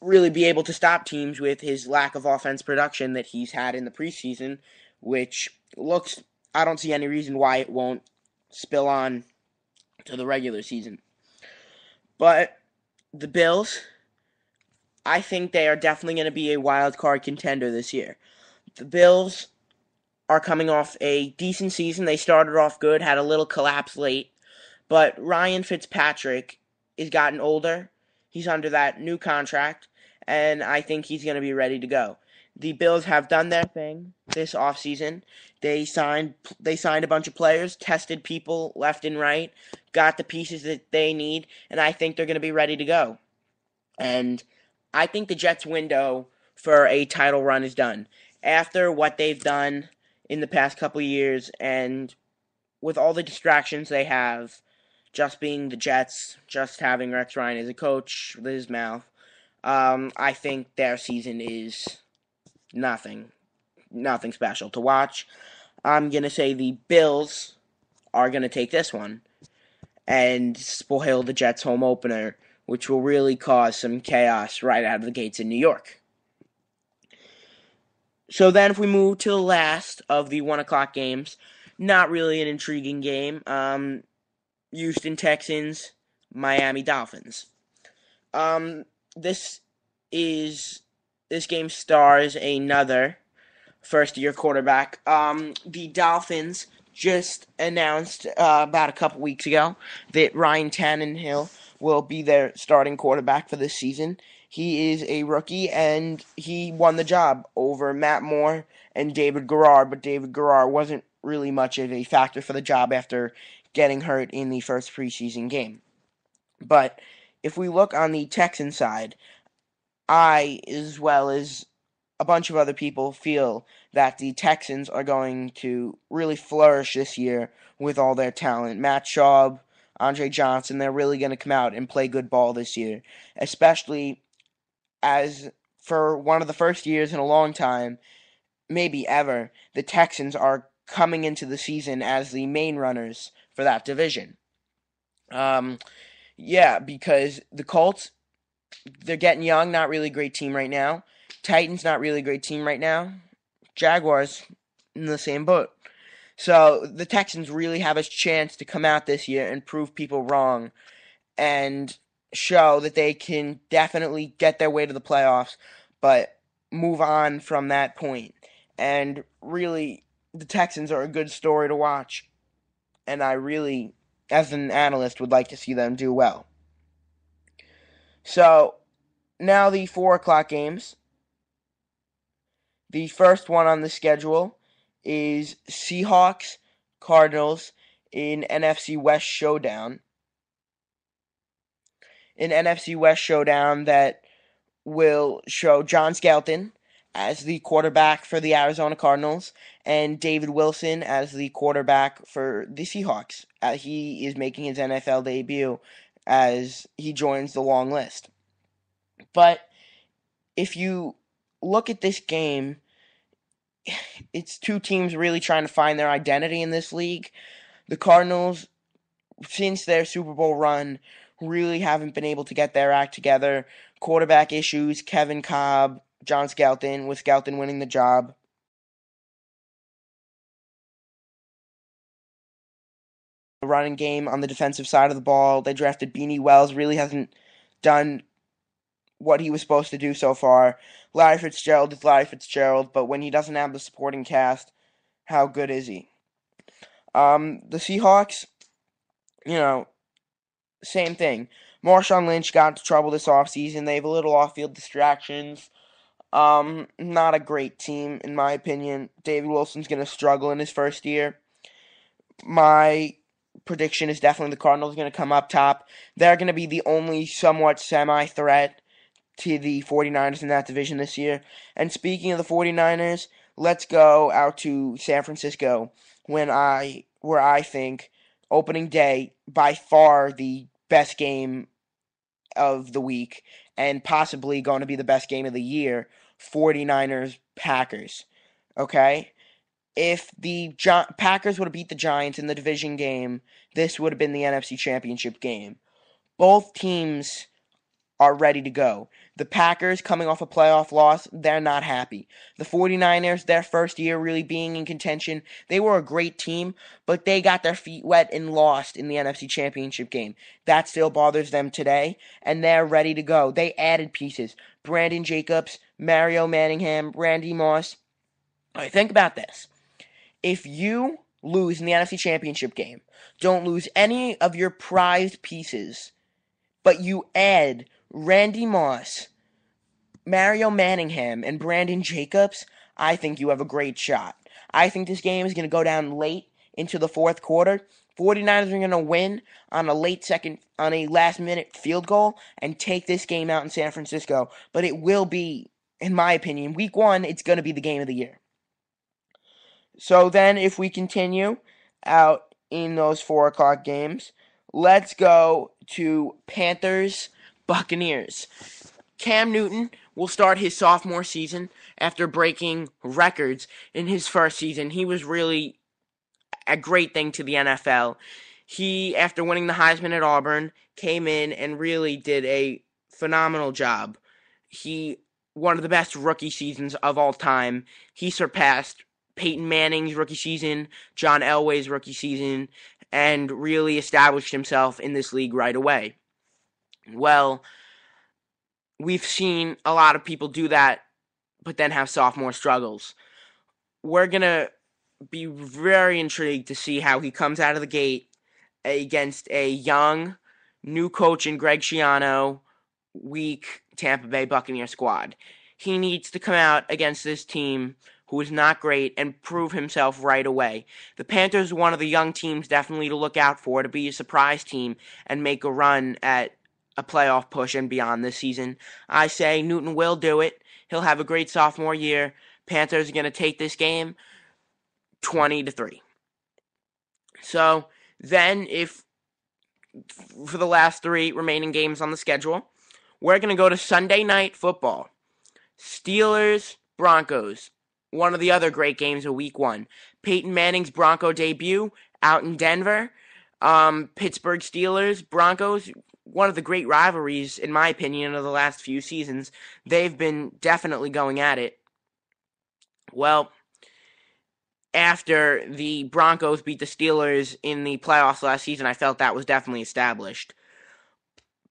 really be able to stop teams with his lack of offense production that he's had in the preseason, which looks, I don't see any reason why it won't spill on to the regular season. But the Bills, I think they are definitely going to be a wild card contender this year. The Bills are coming off a decent season. They started off good, had a little collapse late, but Ryan Fitzpatrick is gotten older. He's under that new contract, and I think he's going to be ready to go. The Bills have done their thing this offseason. They signed a bunch of players, tested people left and right, got the pieces that they need, and I think they're going to be ready to go. And I think the Jets' window for a title run is done. After what they've done in the past couple of years, and with all the distractions they have, just being the Jets, just having Rex Ryan as a coach with his mouth, I think their season is nothing, nothing special to watch. I'm gonna say the Bills are gonna take this one and spoil the Jets' home opener, which will really cause some chaos right out of the gates in New York. So then, if we move to the last of the 1 o'clock games, not really an intriguing game. Houston Texans, Miami Dolphins. Um, this is this game stars another first-year quarterback. The Dolphins just announced about a couple weeks ago that Ryan Tannehill will be their starting quarterback for this season. He is a rookie, and he won the job over Matt Moore and David Garrard, but David Garrard wasn't really much of a factor for the job after getting hurt in the first preseason game. But if we look on the Texan side, I, as well as a bunch of other people, feel that the Texans are going to really flourish this year with all their talent. Matt Schaub, Andre Johnson, they're really going to come out and play good ball this year, especially as for one of the first years in a long time, maybe ever, the Texans are coming into the season as the main runners for that division. Um, yeah, because the Colts, they're getting young, not really a great team right now. Titans, not really a great team right now. Jaguars, in the same boat. So the Texans really have a chance to come out this year and prove people wrong and show that they can definitely get their way to the playoffs, but move on from that point. And really, the Texans are a good story to watch, and I really, as an analyst, would like to see them do well. So, now the 4 o'clock games. The first one on the schedule is Seahawks Cardinals in NFC West Showdown. An NFC West Showdown that will show John Skelton as the quarterback for the Arizona Cardinals and David Wilson as the quarterback for the Seahawks. He is making his NFL debut as he joins the long list. But if you look at this game, it's two teams really trying to find their identity in this league. The Cardinals, since their Super Bowl run, really haven't been able to get their act together. Quarterback issues, Kevin Kolb, John Skelton, with Skelton winning the job. The running game on the defensive side of the ball, they drafted Beanie Wells, really hasn't done what he was supposed to do so far. Larry Fitzgerald is Larry Fitzgerald, but when he doesn't have the supporting cast, how good is he? The Seahawks, same thing. Marshawn Lynch got into trouble this offseason. They have a little off-field distractions. Not a great team, in my opinion. David Wilson's going to struggle in his first year. My prediction is definitely the Cardinals are going to come up top. They're going to be the only somewhat semi-threat to the 49ers in that division this year. And speaking of the 49ers, let's go out to San Francisco where I think opening day, by far the best game of the week and possibly going to be the best game of the year, 49ers Packers. Okay? If the Packers would have beat the Giants in the division game, this would have been the NFC Championship game. Both teams are ready to go. The Packers, coming off a playoff loss, they're not happy. The 49ers, their first year really being in contention, they were a great team, but they got their feet wet and lost in the NFC Championship game. That still bothers them today, and they're ready to go. They added pieces. Brandon Jacobs, Mario Manningham, Randy Moss. All right, think about this. If you lose in the NFC Championship game, don't lose any of your prized pieces, but you add Randy Moss, Mario Manningham, and Brandon Jacobs, I think you have a great shot. I think this game is going to go down late into the fourth quarter. 49ers are going to win on a last minute field goal and take this game out in San Francisco. But it will be, in my opinion, week one, it's going to be the game of the year. So then if we continue out in those 4 o'clock games, let's go to Panthers Buccaneers. Cam Newton will start his sophomore season after breaking records in his first season. He was really a great thing to the NFL. He, after winning the Heisman at Auburn, came in and really did a phenomenal job. One of the best rookie seasons of all time. He surpassed Peyton Manning's rookie season, John Elway's rookie season, and really established himself in this league right away. Well, we've seen a lot of people do that, but then have sophomore struggles. We're going to be very intrigued to see how he comes out of the gate against a young, new coach in Greg Schiano, weak Tampa Bay Buccaneer squad. He needs to come out against this team who is not great and prove himself right away. The Panthers are one of the young teams definitely to look out for, to be a surprise team and make a run at a playoff push and beyond this season. I say Newton will do it. He'll have a great sophomore year. Panthers are going to take this game 20-3. So then, for the last 3 remaining games on the schedule, we're going to go to Sunday Night Football. Steelers, Broncos. One of the other great games of week 1. Peyton Manning's Bronco debut out in Denver. Pittsburgh Steelers, Broncos, one of the great rivalries, in my opinion, of the last few seasons. They've been definitely going at it. Well, after the Broncos beat the Steelers in the playoffs last season, I felt that was definitely established.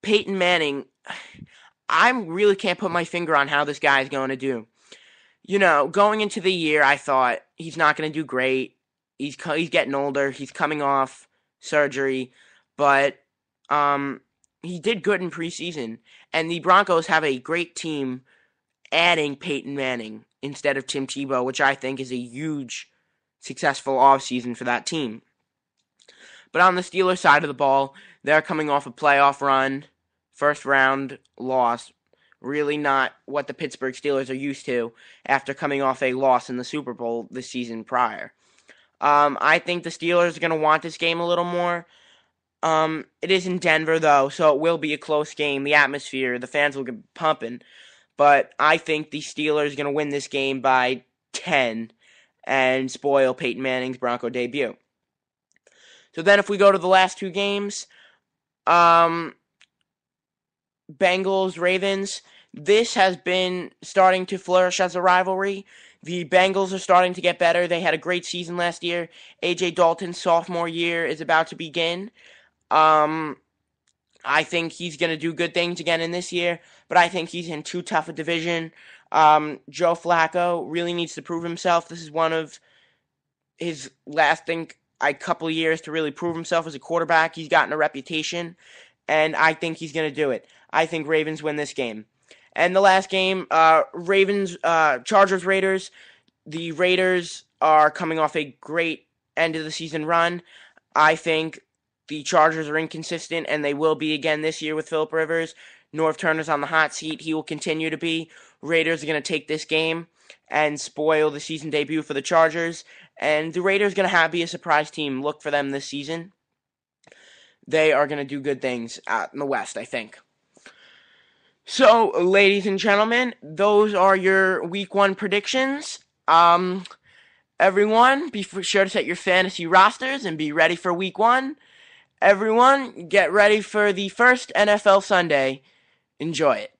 Peyton Manning, I really can't put my finger on how this guy is going to do. You know, going into the year, I thought he's not going to do great. He's getting older. He's coming off surgery, but he did good in preseason. And the Broncos have a great team adding Peyton Manning instead of Tim Tebow, which I think is a huge successful offseason for that team. But on the Steelers side of the ball, they're coming off a playoff run, first round loss. Really not what the Pittsburgh Steelers are used to after coming off a loss in the Super Bowl the season prior. I think the Steelers are going to want this game a little more. It is in Denver, though, so it will be a close game. The atmosphere, the fans will get pumping. But I think the Steelers are going to win this game by 10 and spoil Peyton Manning's Bronco debut. So then if we go to the last 2 games, Bengals, Ravens, this has been starting to flourish as a rivalry. The Bengals are starting to get better. They had a great season last year. A.J. Dalton's sophomore year is about to begin. I think he's going to do good things again in this year, but I think he's in too tough a division. Joe Flacco really needs to prove himself. This is one of his last, couple of years to really prove himself as a quarterback. He's gotten a reputation, and I think he's going to do it. I think Ravens win this game. And the last game, Chargers, Raiders. The Raiders are coming off a great end of the season run. I think the Chargers are inconsistent, and they will be again this year with Phillip Rivers. North Turner's on the hot seat. He will continue to be. Raiders are going to take this game and spoil the season debut for the Chargers. And the Raiders are going to be a surprise team. Look for them this season. They are going to do good things out in the West, I think. So, ladies and gentlemen, those are your Week 1 predictions. Everyone, be sure to set your fantasy rosters and be ready for Week 1. Everyone, get ready for the first NFL Sunday Enjoy it.